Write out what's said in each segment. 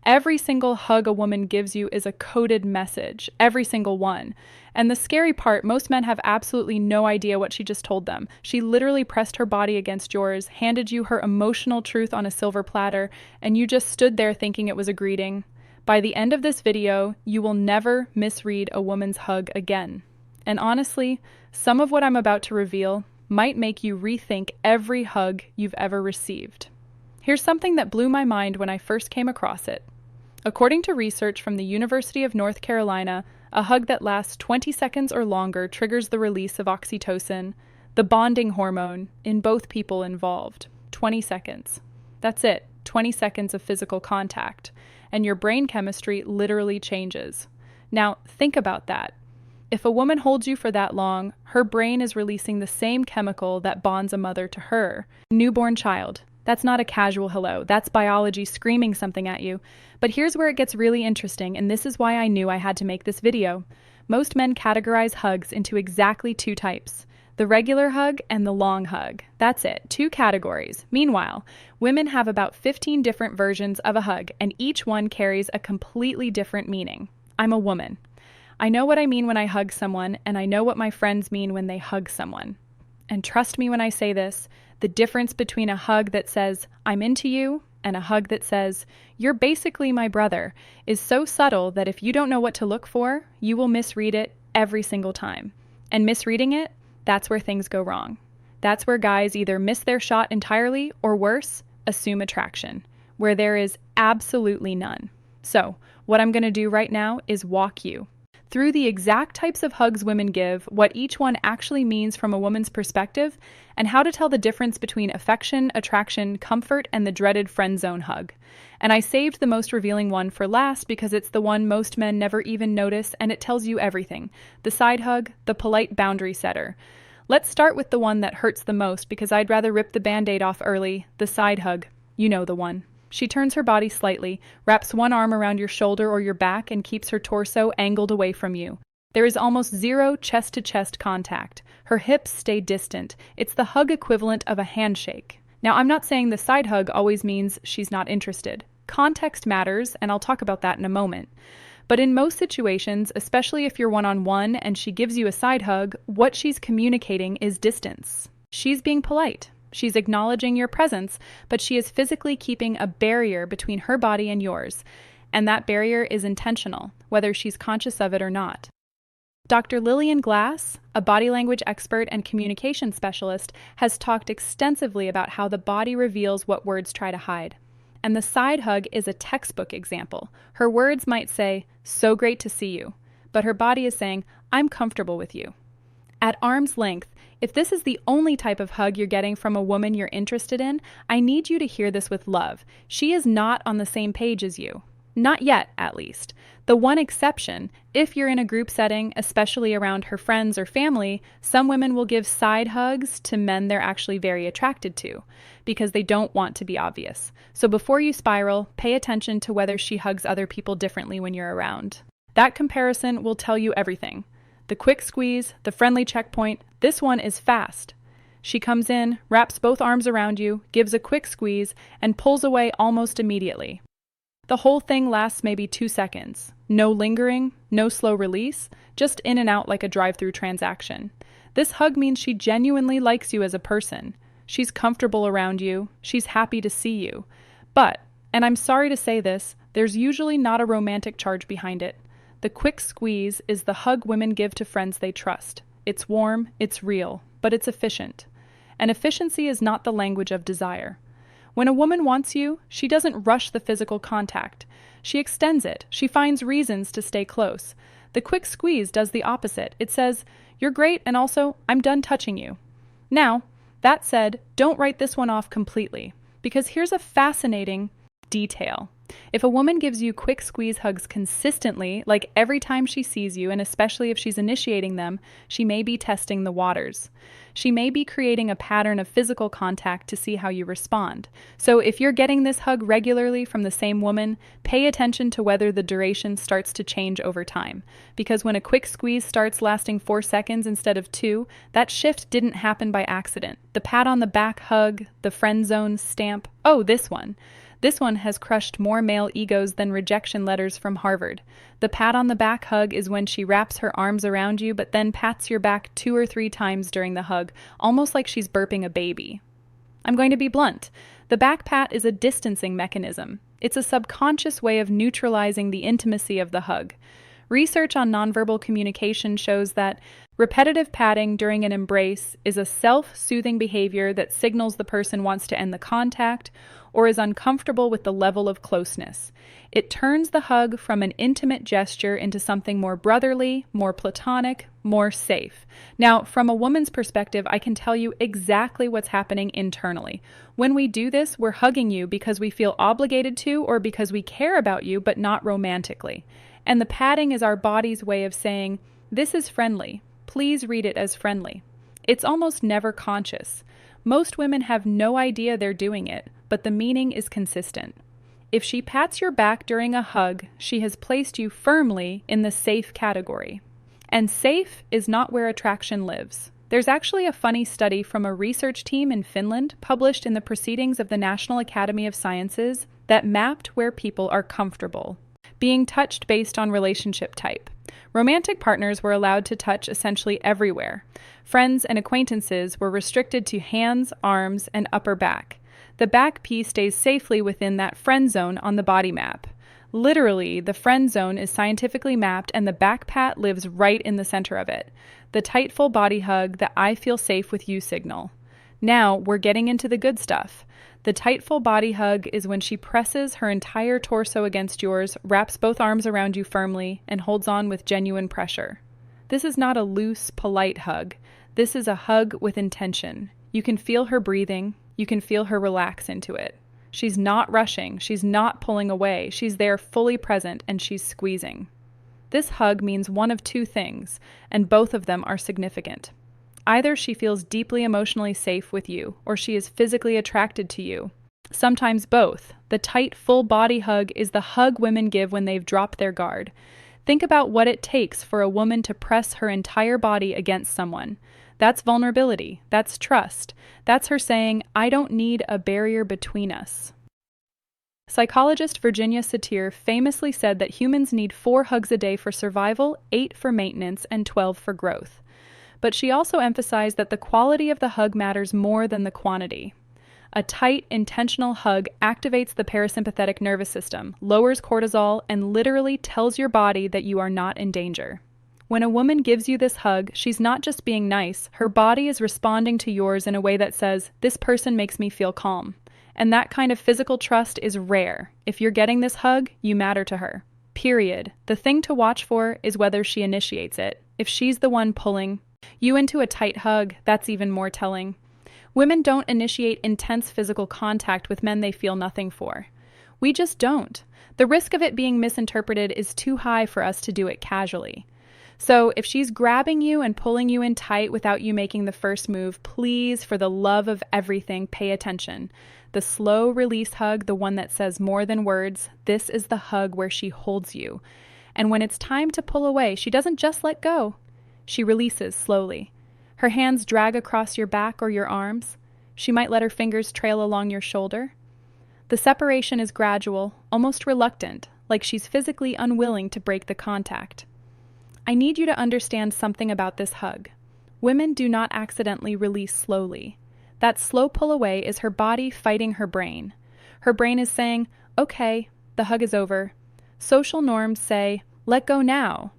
Every single hug a woman gives you is a coded message, every single one. And the scary part, most men have absolutely no idea what she just told them. She literally pressed her body against yours, handed you her emotional truth on a silver platter, and you just stood there thinking it was a greeting. By the end of this video, you will never misread a woman's hug again. And honestly, some of what I'm about to reveal might make you rethink every hug you've ever received. Here's something that blew my mind when I first came across it. According to research from the University of North Carolina, a hug that lasts 20 seconds or longer triggers the release of oxytocin, the bonding hormone, in both people involved. 20 seconds. That's it, 20 seconds of physical contact, and your brain chemistry literally changes. Now, think about that. If a woman holds you for that long, her brain is releasing the same chemical that bonds a mother to her newborn child. That's not a casual hello. That's biology screaming something at you. But here's where it gets really interesting, and this is why I knew I had to make this video. Most men categorize hugs into exactly two types: the regular hug and the long hug. That's it, two categories. Meanwhile, women have about 15 different versions of a hug, and each one carries a completely different meaning. I'm a woman. I know what I mean when I hug someone, and I know what my friends mean when they hug someone. And trust me when I say this, the difference between a hug that says, "I'm into you," and a hug that says, "You're basically my brother," is so subtle that if you don't know what to look for, you will misread it every single time. And misreading it, that's where things go wrong. That's where guys either miss their shot entirely or worse, assume attraction, where there is absolutely none. So, what I'm going to do right now is walk you through the exact types of hugs women give, what each one actually means from a woman's perspective, and how to tell the difference between affection, attraction, comfort, and the dreaded friend zone hug. And I saved the most revealing one for last because it's the one most men never even notice, and it tells you everything. The side hug, the polite boundary setter. Let's start with the one that hurts the most because I'd rather rip the band-aid off early, the side hug. You know the one. She turns her body slightly, wraps one arm around your shoulder or your back, and keeps her torso angled away from you. There is almost zero chest-to-chest contact. Her hips stay distant. It's the hug equivalent of a handshake. Now, I'm not saying the side hug always means she's not interested. Context matters, and I'll talk about that in a moment. But in most situations, especially if you're one-on-one and she gives you a side hug, what she's communicating is distance. She's being polite. She's acknowledging your presence, but she is physically keeping a barrier between her body and yours, and that barrier is intentional, whether she's conscious of it or not. Dr. Lillian Glass, a body language expert and communication specialist, has talked extensively about how the body reveals what words try to hide. And the side hug is a textbook example. Her words might say, "So great to see you," but her body is saying, "I'm comfortable with you." At arm's length, if this is the only type of hug you're getting from a woman you're interested in, I need you to hear this with love. She is not on the same page as you. Not yet, at least. The one exception, if you're in a group setting, especially around her friends or family, some women will give side hugs to men they're actually very attracted to, because they don't want to be obvious. So before you spiral, pay attention to whether she hugs other people differently when you're around. That comparison will tell you everything. The quick squeeze, the friendly checkpoint, this one is fast. She comes in, wraps both arms around you, gives a quick squeeze, and pulls away almost immediately. The whole thing lasts maybe 2 seconds. No lingering, no slow release, just in and out like a drive-through transaction. This hug means she genuinely likes you as a person. She's comfortable around you. She's happy to see you. But, and I'm sorry to say this, there's usually not a romantic charge behind it. The quick squeeze is the hug women give to friends they trust. It's warm, it's real, but it's efficient. And efficiency is not the language of desire. When a woman wants you, she doesn't rush the physical contact. She extends it. She finds reasons to stay close. The quick squeeze does the opposite. It says, "You're great, and also, I'm done touching you." Now, that said, don't write this one off completely, because here's a fascinating detail. If a woman gives you quick squeeze hugs consistently, like every time she sees you, and especially if she's initiating them, she may be testing the waters. She may be creating a pattern of physical contact to see how you respond. So if you're getting this hug regularly from the same woman, pay attention to whether the duration starts to change over time. Because when a quick squeeze starts lasting 4 seconds instead of 2, that shift didn't happen by accident. The pat on the back hug, the friend zone stamp, oh, this one. This one has crushed more male egos than rejection letters from Harvard. The pat on the back hug is when she wraps her arms around you but then pats your back 2 or 3 times during the hug, almost like she's burping a baby. I'm going to be blunt. The back pat is a distancing mechanism. It's a subconscious way of neutralizing the intimacy of the hug. Research on nonverbal communication shows that repetitive patting during an embrace is a self-soothing behavior that signals the person wants to end the contact or is uncomfortable with the level of closeness. It turns the hug from an intimate gesture into something more brotherly, more platonic, more safe. Now, from a woman's perspective, I can tell you exactly what's happening internally. When we do this, we're hugging you because we feel obligated to or because we care about you, but not romantically. And the patting is our body's way of saying, this is friendly. Please read it as friendly. It's almost never conscious. Most women have no idea they're doing it, but the meaning is consistent. If she pats your back during a hug, she has placed you firmly in the safe category. And safe is not where attraction lives. There's actually a funny study from a research team in Finland published in the Proceedings of the National Academy of Sciences that mapped where people are comfortable, being touched based on relationship type. Romantic partners were allowed to touch essentially everywhere. Friends and acquaintances were restricted to hands, arms, and upper back. The back piece stays safely within that friend zone on the body map. Literally, the friend zone is scientifically mapped and the back pat lives right in the center of it. The tight full body hug, the I feel safe with you signal. Now, we're getting into the good stuff. The tight full body hug is when she presses her entire torso against yours, wraps both arms around you firmly, and holds on with genuine pressure. This is not a loose, polite hug. This is a hug with intention. You can feel her breathing. You can feel her relax into it. She's not rushing. She's not pulling away. She's there fully present, and she's squeezing. This hug means one of 2 things, and both of them are significant. Either she feels deeply emotionally safe with you, or she is physically attracted to you. Sometimes both. The tight, full body hug is the hug women give when they've dropped their guard. Think about what it takes for a woman to press her entire body against someone. That's vulnerability. That's trust. That's her saying, I don't need a barrier between us. Psychologist Virginia Satir famously said that humans need 4 hugs a day for survival, 8 for maintenance, and 12 for growth. But she also emphasized that the quality of the hug matters more than the quantity. A tight, intentional hug activates the parasympathetic nervous system, lowers cortisol, and literally tells your body that you are not in danger. When a woman gives you this hug, she's not just being nice, her body is responding to yours in a way that says, this person makes me feel calm. And that kind of physical trust is rare. If you're getting this hug, you matter to her. Period. The thing to watch for is whether she initiates it. If she's the one pulling you into a tight hug, that's even more telling. Women don't initiate intense physical contact with men they feel nothing for. We just don't. The risk of it being misinterpreted is too high for us to do it casually. So if she's grabbing you and pulling you in tight without you making the first move, please, for the love of everything, pay attention. The slow release hug, the one that says more than words, this is the hug where she holds you. And when it's time to pull away, she doesn't just let go. She releases slowly. Her hands drag across your back or your arms. She might let her fingers trail along your shoulder. The separation is gradual, almost reluctant, like she's physically unwilling to break the contact. I need you to understand something about this hug. Women do not accidentally release slowly. That slow pull away is her body fighting her brain. Her brain is saying, okay, the hug is over. Social norms say, let go now.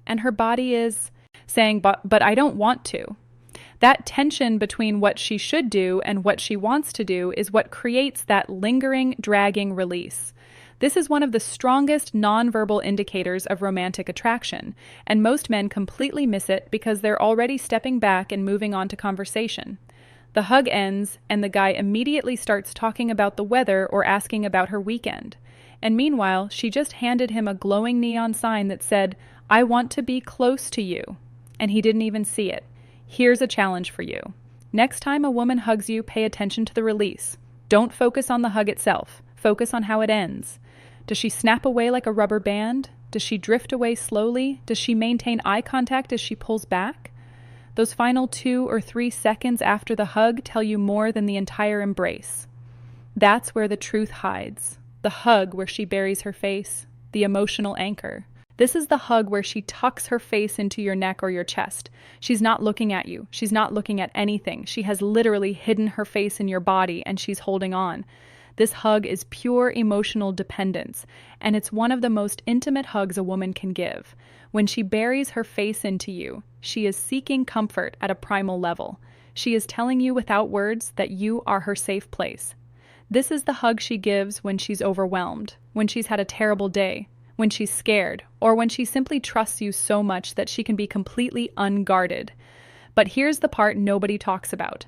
And her body is saying, but I don't want to. That tension between what she should do and what she wants to do is what creates that lingering, dragging release. This is one of the strongest nonverbal indicators of romantic attraction, and most men completely miss it because they're already stepping back and moving on to conversation. The hug ends, and the guy immediately starts talking about the weather or asking about her weekend. And meanwhile, she just handed him a glowing neon sign that said, I want to be close to you. And he didn't even see it. Here's a challenge for you. Next time a woman hugs you, pay attention to the release. Don't focus on the hug itself. Focus on how it ends. Does she snap away like a rubber band? Does she drift away slowly? Does she maintain eye contact as she pulls back? Those final 2 or 3 seconds after the hug tell you more than the entire embrace. That's where the truth hides. The hug where she buries her face, the emotional anchor. This is the hug where she tucks her face into your neck or your chest. She's not looking at you. She's not looking at anything. She has literally hidden her face in your body and she's holding on. This hug is pure emotional dependence, and it's one of the most intimate hugs a woman can give. When she buries her face into you, she is seeking comfort at a primal level. She is telling you without words that you are her safe place. This is the hug she gives when she's overwhelmed, when she's had a terrible day, when she's scared, or when she simply trusts you so much that she can be completely unguarded. But here's the part nobody talks about.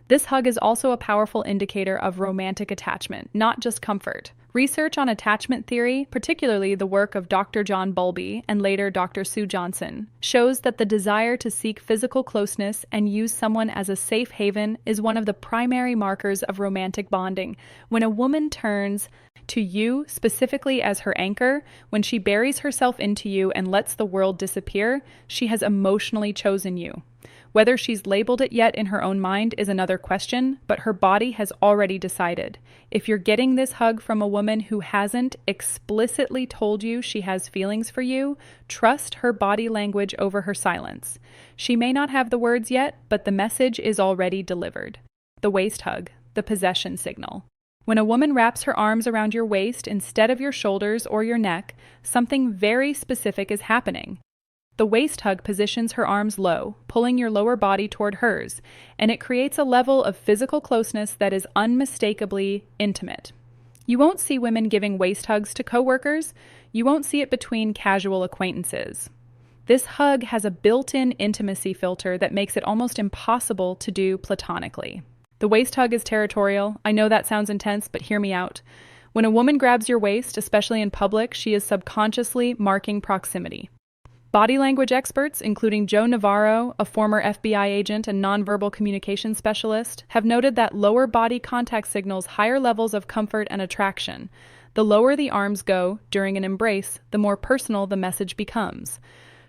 This hug is also a powerful indicator of romantic attachment, not just comfort. Research on attachment theory, particularly the work of Dr. John Bowlby and later Dr. Sue Johnson, shows that the desire to seek physical closeness and use someone as a safe haven is one of the primary markers of romantic bonding. When a woman turns to you specifically as her anchor, when she buries herself into you and lets the world disappear, she has emotionally chosen you. Whether she's labeled it yet in her own mind is another question, but her body has already decided. If you're getting this hug from a woman who hasn't explicitly told you she has feelings for you, trust her body language over her silence. She may not have the words yet, but the message is already delivered. The waist hug, the possession signal. When a woman wraps her arms around your waist instead of your shoulders or your neck, something very specific is happening. The waist hug positions her arms low, pulling your lower body toward hers, and it creates a level of physical closeness that is unmistakably intimate. You won't see women giving waist hugs to coworkers. You won't see it between casual acquaintances. This hug has a built-in intimacy filter that makes it almost impossible to do platonically. The waist hug is territorial. I know that sounds intense, but hear me out. When a woman grabs your waist, especially in public, she is subconsciously marking proximity. Body language experts, including Joe Navarro, a former FBI agent and nonverbal communication specialist, have noted that lower body contact signals higher levels of comfort and attraction. The lower the arms go during an embrace, the more personal the message becomes.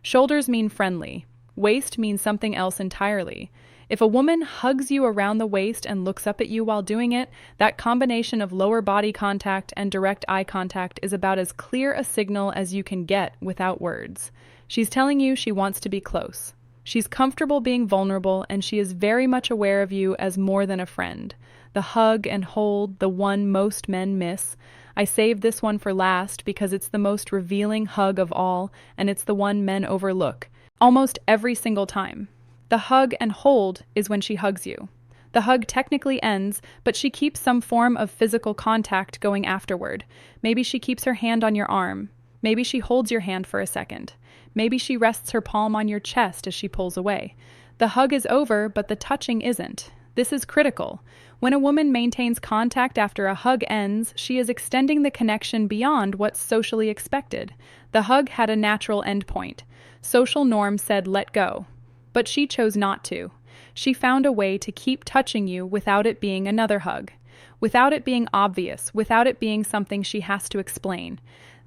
Shoulders mean friendly. Waist means something else entirely. If a woman hugs you around the waist and looks up at you while doing it, that combination of lower body contact and direct eye contact is about as clear a signal as you can get without words. She's telling you she wants to be close. She's comfortable being vulnerable, and she is very much aware of you as more than a friend. The hug and hold, the one most men miss. I saved this one for last because it's the most revealing hug of all, and it's the one men overlook, almost every single time. The hug and hold is when she hugs you. The hug technically ends, but she keeps some form of physical contact going afterward. Maybe she keeps her hand on your arm. Maybe she holds your hand for a second. Maybe she rests her palm on your chest as she pulls away. The hug is over, but the touching isn't. This is critical. When a woman maintains contact after a hug ends, she is extending the connection beyond what's socially expected. The hug had a natural endpoint. Social norms said let go. But she chose not to. She found a way to keep touching you without it being another hug, without it being obvious, without it being something she has to explain.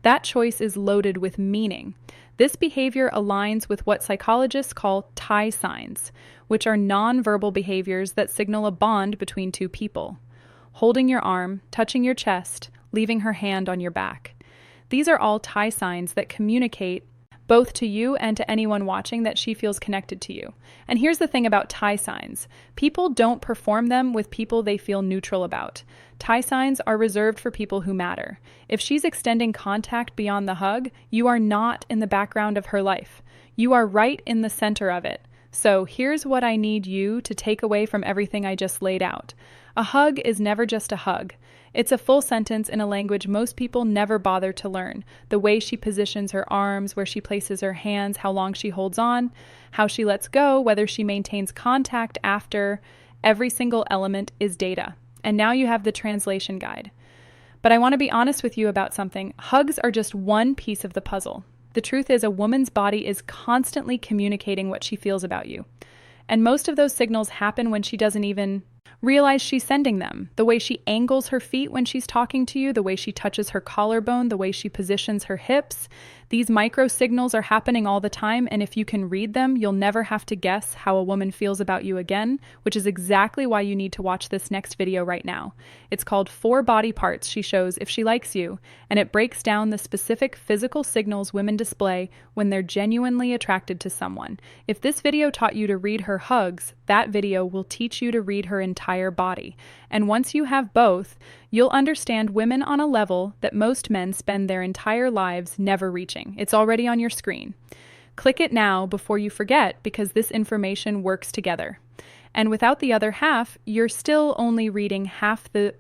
That choice is loaded with meaning. This behavior aligns with what psychologists call tie signs, which are nonverbal behaviors that signal a bond between two people. Holding your arm, touching your chest, leaving her hand on your back. These are all tie signs that communicate both to you and to anyone watching that she feels connected to you. And here's the thing about tie signs. People don't perform them with people they feel neutral about. Tie signs are reserved for people who matter. If she's extending contact beyond the hug, you are not in the background of her life. You are right in the center of it. So here's what I need you to take away from everything I just laid out. A hug is never just a hug. It's a full sentence in a language most people never bother to learn. The way she positions her arms, where she places her hands, how long she holds on, how she lets go, whether she maintains contact after. Every single element is data. And now you have the translation guide. But I want to be honest with you about something. Hugs are just one piece of the puzzle. The truth is, a woman's body is constantly communicating what she feels about you. And most of those signals happen when she doesn't even Realize she's sending them. The way she angles her feet when she's talking to you, the way she touches her collarbone, the way she positions her hips. These micro signals are happening all the time, and if you can read them, you'll never have to guess how a woman feels about you again, which is exactly why you need to watch this next video right now. It's called 4 Body Parts She Shows If She Likes You, and it breaks down the specific physical signals women display when they're genuinely attracted to someone. If this video taught you to read her hugs, that video will teach you to read her entire body. And once you have both, you'll understand women on a level that most men spend their entire lives never reaching. It's already on your screen. Click it now before you forget, because this information works together. And without the other half, you're still only reading half the